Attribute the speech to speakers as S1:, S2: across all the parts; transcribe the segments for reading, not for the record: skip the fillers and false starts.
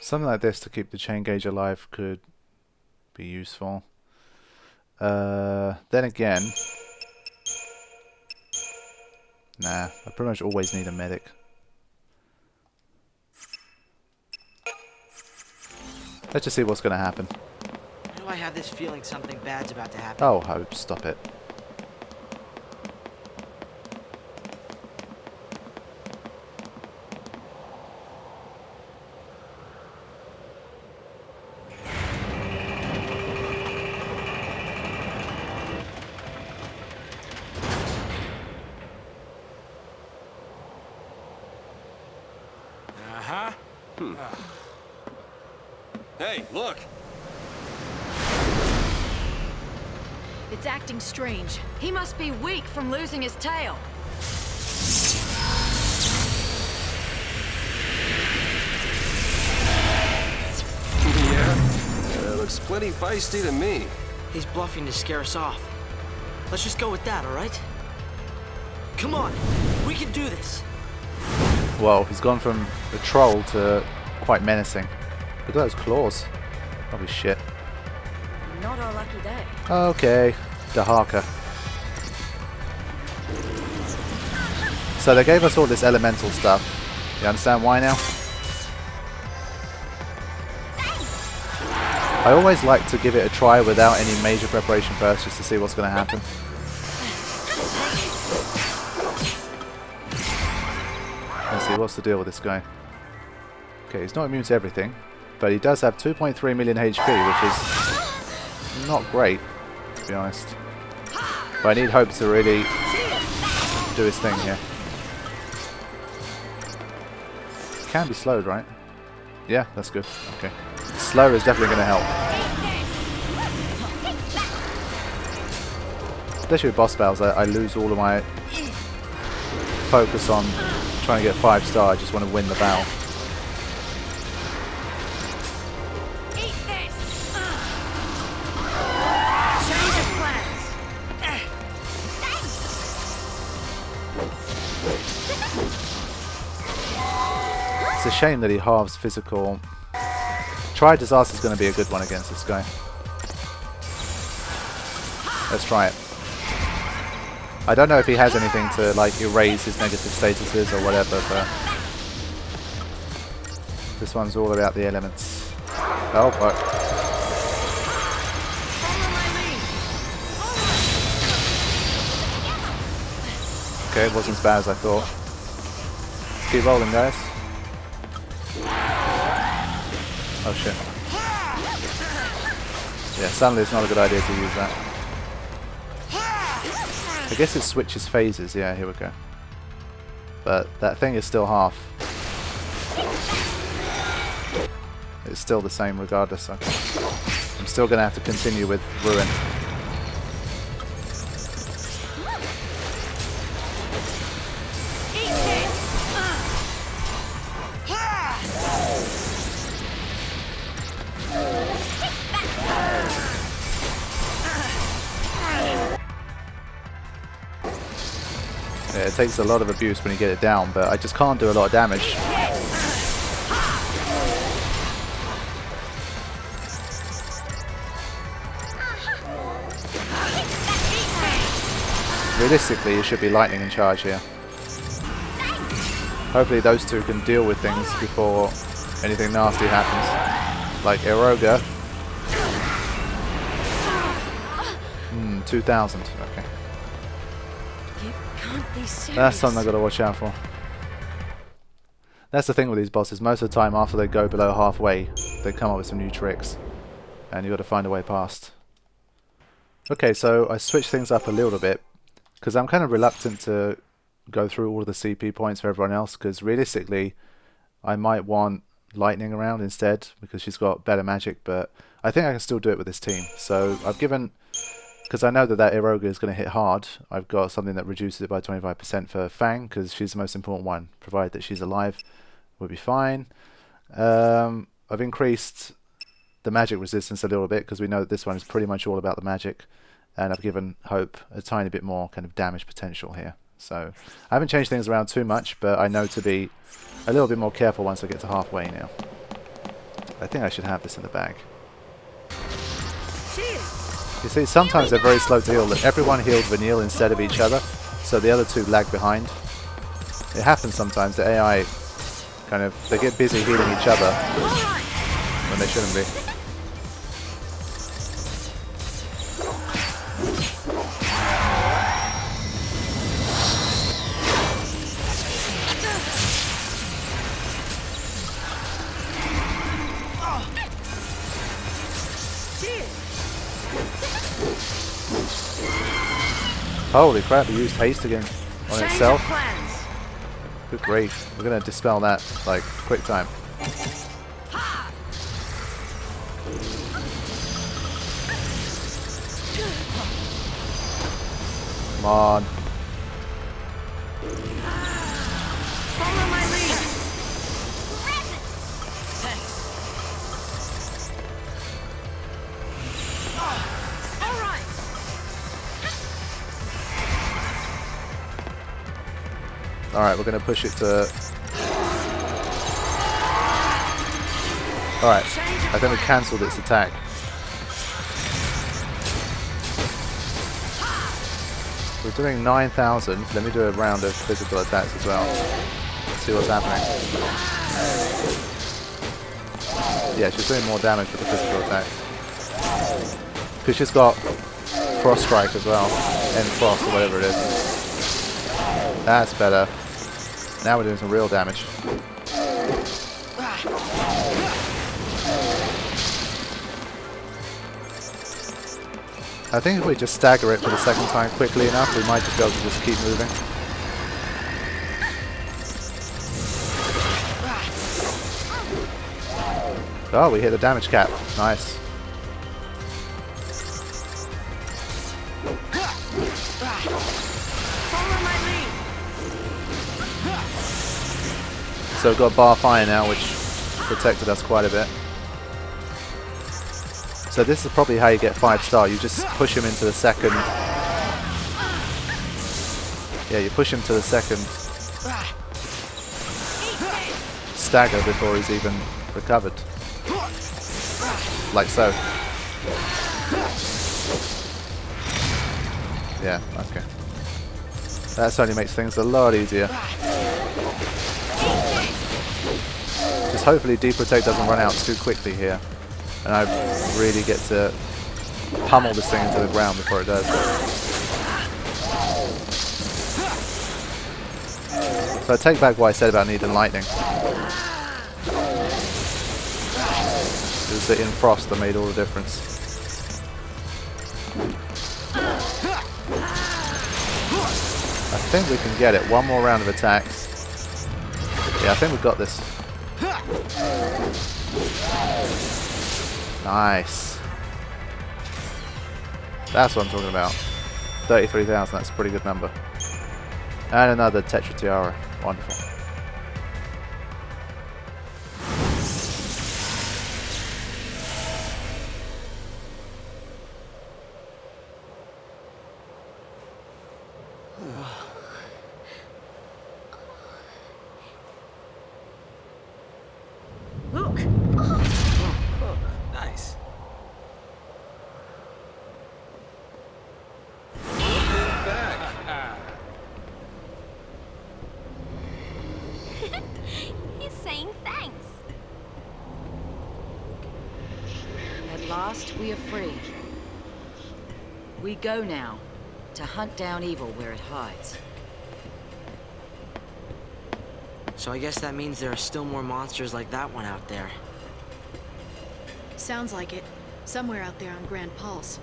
S1: Something like this to keep the chain gauge alive could be useful. Then again, nah, I pretty much always need a medic. Let's just see what's going to happen.
S2: Why do I have this feeling something bad's about to happen?
S1: Oh, Hope, stop it.
S3: Hey, look!
S4: It's acting strange. He must be weak from losing his tail.
S3: Yeah, looks plenty feisty to me.
S2: He's bluffing to scare us off. Let's just go with that, alright? Come on! We can do this!
S1: Well, he's gone from a troll to quite menacing. Look at those claws. Holy shit.
S4: Not our lucky day.
S1: Okay, Dahaka. So they gave us all this elemental stuff. You understand why now? I always like to give it a try without any major preparation first, just to see what's going to happen. Let's see, what's the deal with this guy? Okay, he's not immune to everything, but he does have 2.3 million HP, which is not great, to be honest. But I need Hope to really do his thing here. Can be slowed, right? Yeah, that's good. Okay. Slow is definitely going to help. Especially with boss battles, I lose all of my focus on trying to get 5-star. I just want to win the battle. It's a shame that he halves physical. Try Disaster is going to be a good one against this guy. Let's try it. I don't know if he has anything to like erase his negative statuses or whatever, but this one's all about the elements. Oh fuck. Okay, it wasn't as bad as I thought. Let's keep rolling, guys. Oh shit. Yeah, suddenly it's not a good idea to use that. I guess it switches phases. Yeah, here we go. But that thing is still half. It's still the same regardless. Okay. I'm still going to have to continue with Ruin. Yeah, it takes a lot of abuse when you get it down, but I just can't do a lot of damage. Realistically, it should be lightning in charge here. Hopefully those two can deal with things before anything nasty happens. Like Oerba. 2000, okay. That's something I've got to watch out for. That's the thing with these bosses. Most of the time after they go below halfway, they come up with some new tricks. And you've got to find a way past. Okay, so I switched things up a little bit. Because I'm kind of reluctant to go through all of the CP points for everyone else. Because realistically, I might want Lightning around instead. Because she's got better magic. But I think I can still do it with this team. So I've given... Because I know that Oerba is going to hit hard, I've got something that reduces it by 25% for Fang, because she's the most important one. Provided that she's alive, we'll be fine. I've increased the magic resistance a little bit, because we know that this one is pretty much all about the magic. and I've given Hope a tiny bit more kind of damage potential here. So I haven't changed things around too much, but I know to be a little bit more careful once I get to halfway now. I think I should have this in the bag. You see, sometimes they're very slow to heal. Everyone healed Vanille instead of each other, so the other two lag behind. It happens sometimes. The AI kind of, they get busy healing each other when they shouldn't be. Holy crap, he used haste again on itself. Good grief. We're going to dispel that, like, quick time. Come on.
S4: Follow my lead. All right.
S1: Alright, we're going to push it to... Alright, I think we cancelled its attack. We're doing 9,000. Let me do a round of physical attacks as well. See what's happening. Yeah, she's doing more damage with the physical attack. Because she's got Frost Strike as well. End Frost or whatever it is. That's better. Now we're doing some real damage. I think if we just stagger it for the second time quickly enough, we might just be able to just keep moving. Oh, we hit the damage cap. Nice. So we've got Bar Fire now, which protected us quite a bit. So this is probably how you get 5-star. You just push him into the second. Yeah, you push him to the second stagger before he's even recovered. Like so. Yeah, okay. That certainly makes things a lot easier. Just hopefully Deprotect doesn't run out too quickly here. And I really get to pummel this thing into the ground before it does. So I take back what I said about needing lightning. It was the in frost that made all the difference. I think we can get it. One more round of attacks. Yeah, I think we've got this. Nice. That's what I'm talking about. 33,000, that's a pretty good number. And another Tetra Tiara. Wonderful.
S4: Look.
S3: Nice.
S5: He's saying thanks.
S4: At last, we are free. We go now to hunt down evil where it hides.
S2: So I guess that means there are still more monsters like that one out there.
S6: Sounds like it. Somewhere out there on Grand Pulse.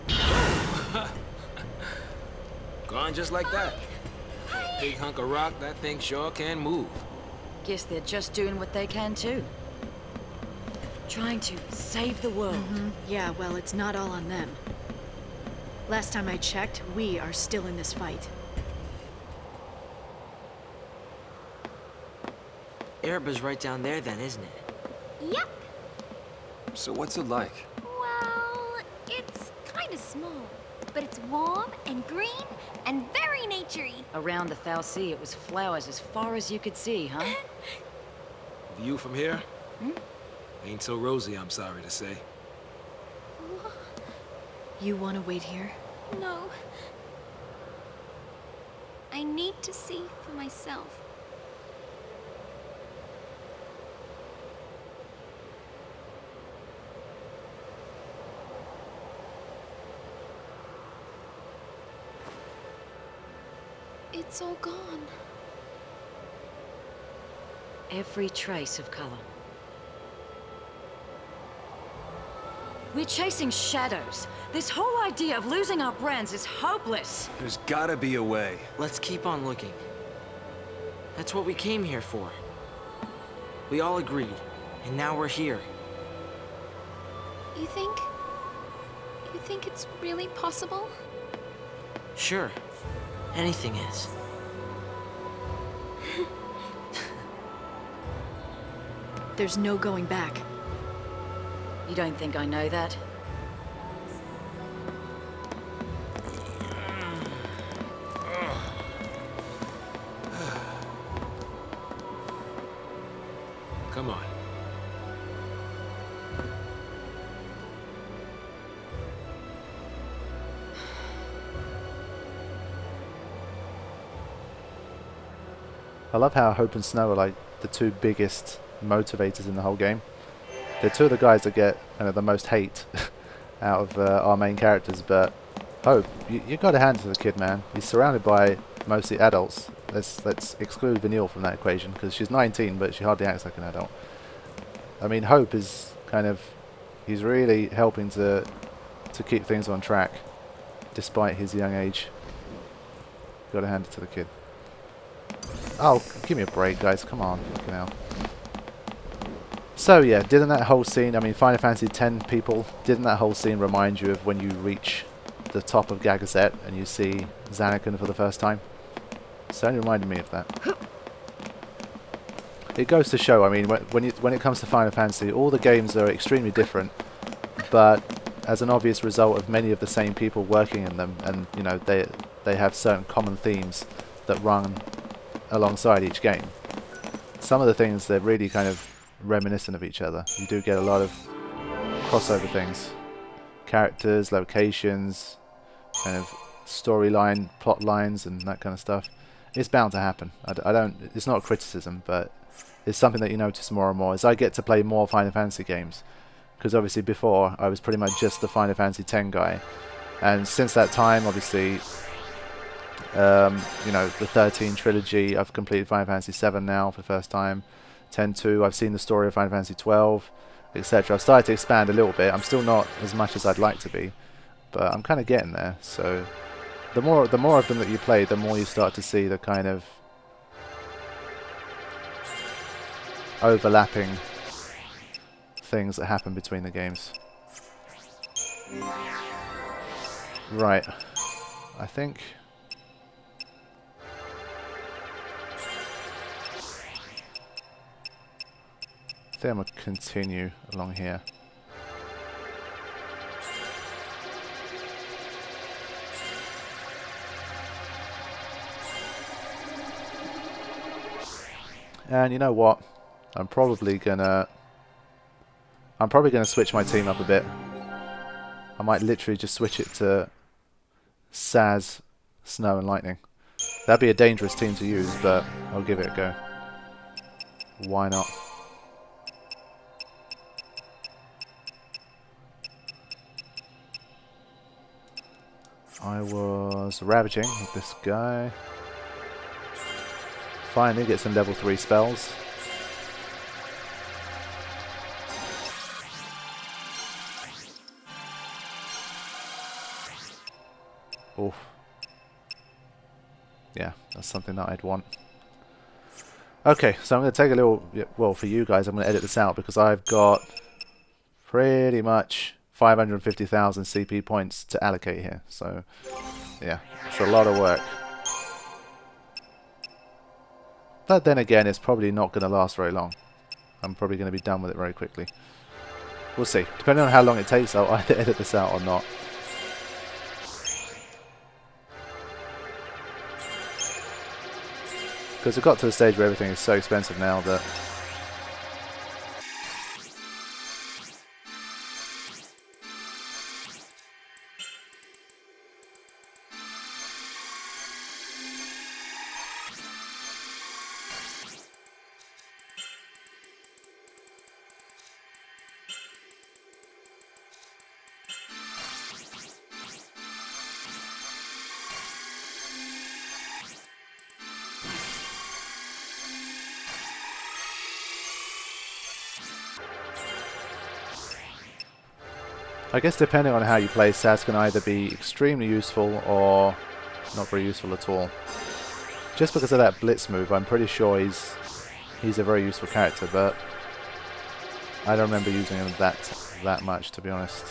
S7: Gone just like that. Big hunk of rock, that thing sure can move.
S4: Guess they're just doing what they can too. Trying to save the world.
S6: Yeah, well, it's not all on them. Last time I checked, we are still in this fight.
S2: Oerba's right down there then, isn't it?
S5: Yep.
S3: So what's it like?
S5: Well, it's kind of small, but it's warm and green and very naturey.
S4: Around the Fal'Cie, it was flowers as far as you could see, huh?
S7: View from here? Ain't so rosy, I'm sorry to say.
S6: You want to wait here?
S5: No. I need to see for myself. It's all gone.
S4: Every trace of color. We're chasing shadows. This whole idea of losing our brands is hopeless.
S3: There's gotta be a way.
S2: Let's keep on looking. That's what we came here for. We all agreed, and now we're here.
S5: You think it's really possible?
S2: Sure. Anything is.
S6: There's no going back.
S4: You don't think I know that?
S7: Come on.
S1: I love how Hope and Snow are like the two biggest motivators in the whole game. They're two of the guys that get the most hate out of our main characters, but Hope, you got to hand it to the kid, man. He's surrounded by mostly adults. Let's exclude Vanille from that equation, because she's 19, but she hardly acts like an adult. I mean, Hope is he's really helping to keep things on track, despite his young age. Got to hand it to the kid. Oh, give me a break, guys. Come on, fucking hell. So yeah, didn't that whole scene, I mean, Final Fantasy X people, didn't that whole scene remind you of when you reach the top of Gagazet and you see Xanakin for the first time? Certainly reminded me of that. It goes to show, I mean, when it comes to Final Fantasy, all the games are extremely different, but as an obvious result of many of the same people working in them, and you know, they have certain common themes that run alongside each game. Some of the things, they're really kind of reminiscent of each other. You do get a lot of crossover things. Characters, locations, kind of storyline, plot lines and that kind of stuff. It's bound to happen. It's not a criticism, but it's something that you notice more and more as I get to play more Final Fantasy games. Because obviously before, I was pretty much just the Final Fantasy X guy. And since that time, obviously, you know, the 13 trilogy, I've completed Final Fantasy VII now for the first time. 10-2, I've seen the story of Final Fantasy XII, etc. I've started to expand a little bit. I'm still not as much as I'd like to be, but I'm kind of getting there. So the more of them that you play, the more you start to see the kind of overlapping things that happen between the games. Right, I think I'm going to continue along here. And you know what? I'm probably gonna switch my team up a bit. I might literally just switch it to Saz, Snow and Lightning. That'd be a dangerous team to use, but I'll give it a go. Why not? I was ravaging with this guy. Finally get some level 3 spells. Oof. Yeah, that's something that I'd want. Okay, so I'm going to take a little... Well, for you guys, I'm going to edit this out because I've got pretty much 550,000 CP points to allocate here, so yeah, it's a lot of work. But then again, it's probably not going to last very long. I'm probably going to be done with it very quickly. We'll see. Depending on how long it takes, I'll either edit this out or not. Because it got to the stage where everything is so expensive now that... I guess depending on how you play, Saz can either be extremely useful or not very useful at all. Just because of that blitz move, I'm pretty sure he's a very useful character, but I don't remember using him that much, to be honest.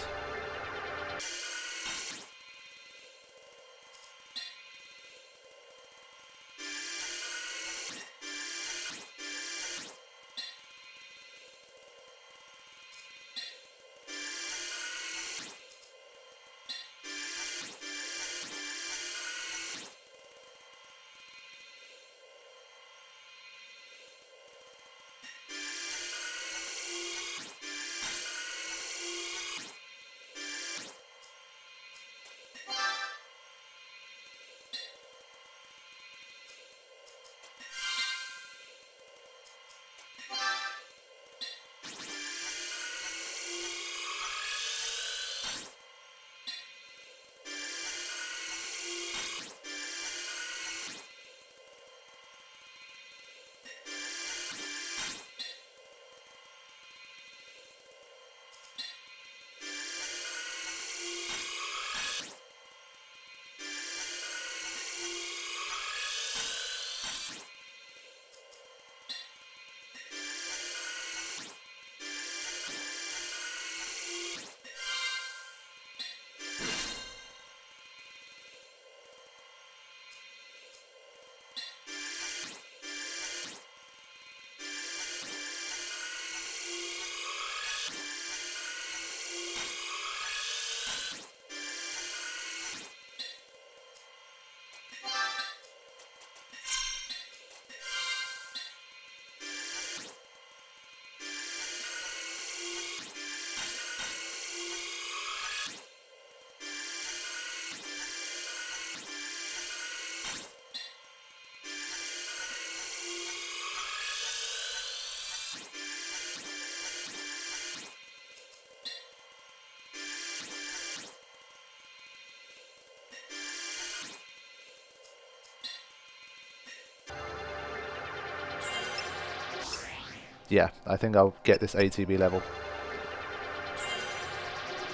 S1: Yeah, I think I'll get this ATB level.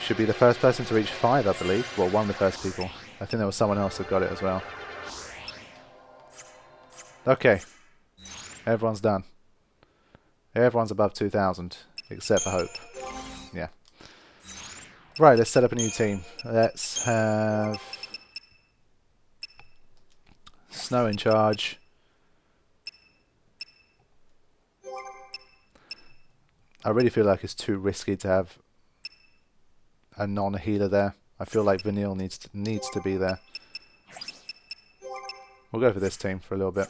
S1: Should be the first person to reach 5, I believe. Well, one of the first people. I think there was someone else that got it as well. Okay. Everyone's done. Everyone's above 2,000, except for Hope. Yeah. Right, let's set up a new team. Let's have Snow in charge. I really feel like it's too risky to have a non-healer there. I feel like Vanille needs to be there. We'll go for this team for a little bit.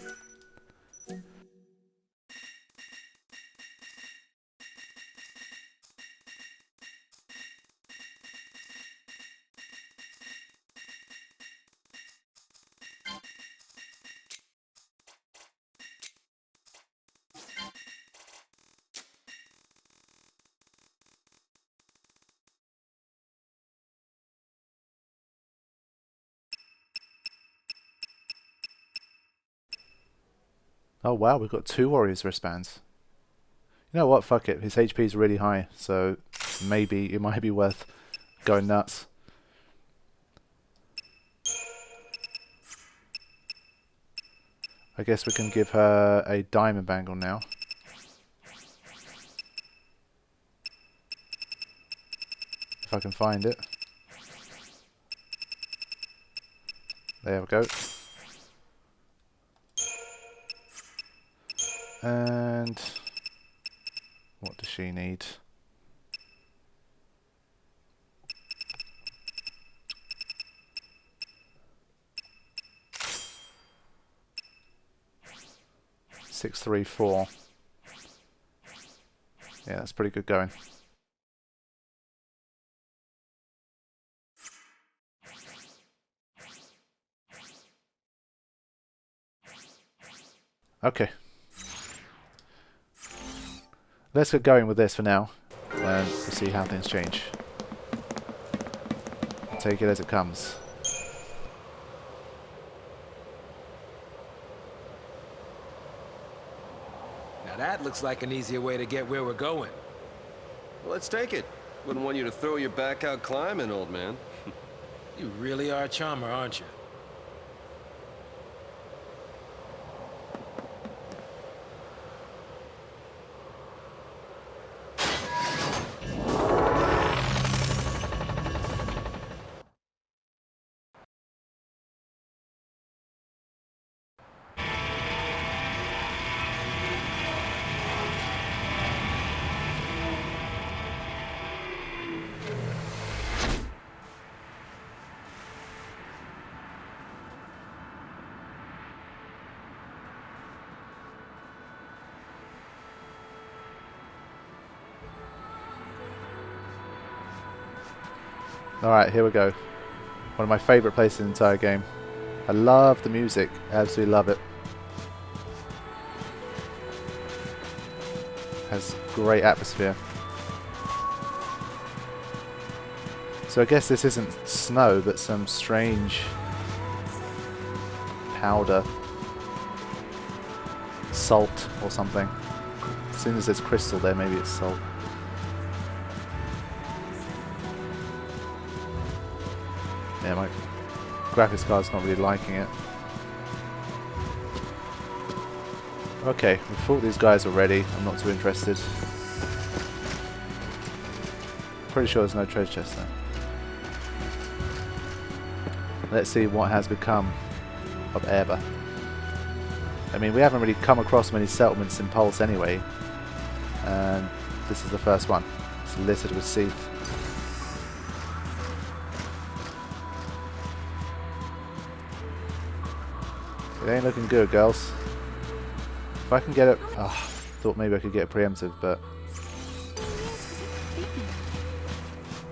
S1: Oh wow, we've got 2 Warriors wristbands. You know what, fuck it, his HP is really high, so maybe it might be worth going nuts. I guess we can give her a diamond bangle now. If I can find it. There we go. And what does she need? 634. Yeah, that's pretty good going. Okay. Let's get going with this for now, and we'll see how things change. Take it as it comes.
S7: Now that looks like an easier way to get where we're going.
S3: Well, let's take it. Wouldn't want you to throw your back out climbing, old man.
S7: You really are a charmer, aren't you?
S1: Alright, here we go. One of my favourite places in the entire game. I love the music. Absolutely love it. Has great atmosphere. So I guess this isn't snow, but some strange powder. Salt or something. As soon as there's crystal there, maybe it's salt. Yeah, my graphics card's not really liking it. Okay, we fought these guys already. I'm not too interested. Pretty sure there's no treasure chest there. Let's see what has become of Oerba. I mean, we haven't really come across many settlements in Pulse anyway. And this is the first one. It's littered with Seath. It ain't looking good, girls. If I can get it... Oh, thought maybe I could get it preemptive, but...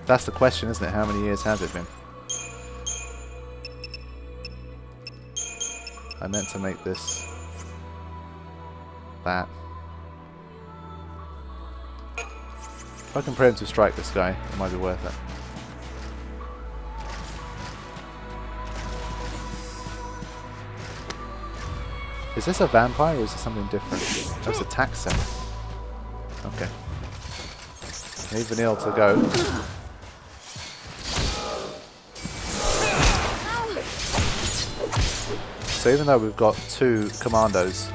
S1: That's the question, isn't it? How many years has it been? I meant to make this... that. If I can preemptive strike this guy, it might be worth it. Is this a vampire or is it something different? That's a taxon. Okay. Need Vanille to go. So even though we've got 2 commandos,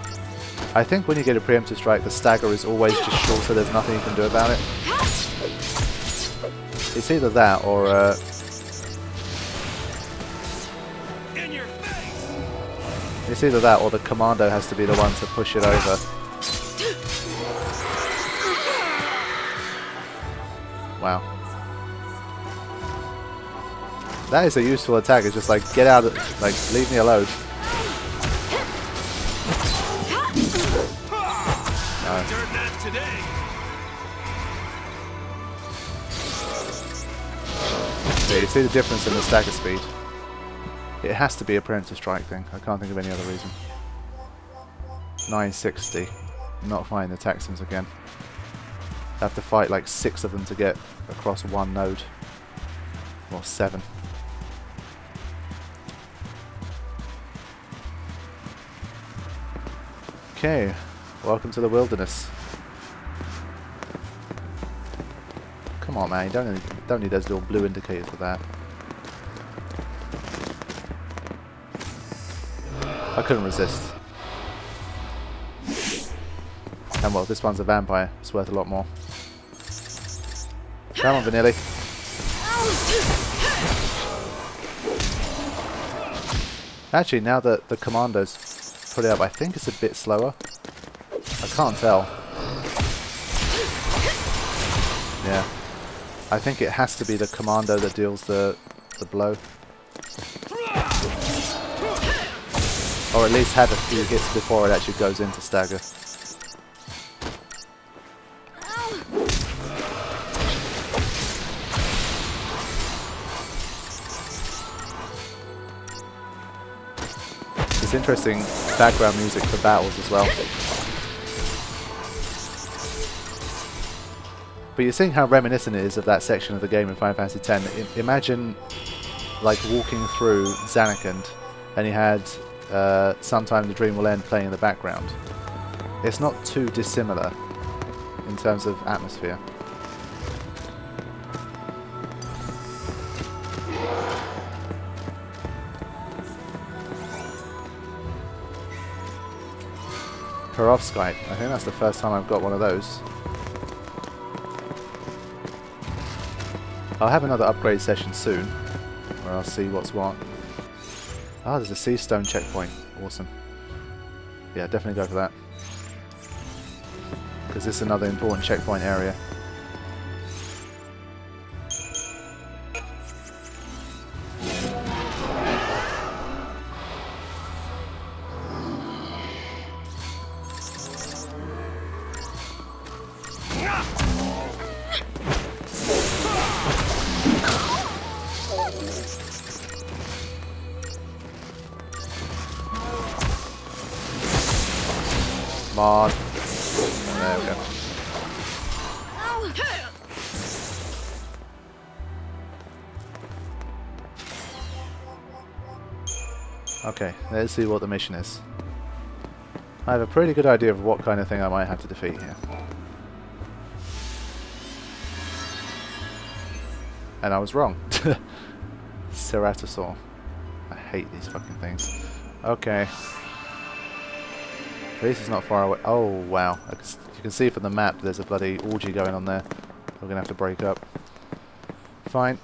S1: I think when you get a preemptive strike, the stagger is always just short, so there's nothing you can do about it. It's either that or it's either that or the commando has to be the one to push it over. Wow. That is a useful attack. It's just like, get out of... like, leave me alone. No. Yeah, you see the difference in the stagger speed. It has to be a preemptive strike thing. I can't think of any other reason. 960. Not finding the taxons again. I have to fight like 6 of them to get across one node. Or 7. Okay. Welcome to the wilderness. Come on, man. You don't need those little blue indicators for that. I couldn't resist. And well, this one's a vampire. It's worth a lot more. Come on, Vanille. Actually, now that the commandos put it up, I think it's a bit slower. I can't tell. Yeah. I think it has to be the commando that deals the blow. Or Or at least have a few hits before it actually goes into stagger. It's interesting background music for battles as well. But you're seeing how reminiscent it is of that section of the game in Final Fantasy X. Imagine like walking through Zanarkand and you had Sometime the Dream Will End playing in the background. It's not too dissimilar in terms of atmosphere. Perovskite. I think that's the first time I've got one of those. I'll have another upgrade session soon, where I'll see what's what. Ah, there's a sea stone checkpoint. Awesome. Yeah, definitely go for that. Because this is another important checkpoint area. Come on. There we go. Okay, let's see what the mission is. I have a pretty good idea of what kind of thing I might have to defeat here. And I was wrong. Ceratosaur. I hate these fucking things. Okay. At least it's not far away. Oh, wow. You can see from the map there's a bloody orgy going on there. We're going to have to break up. Fine.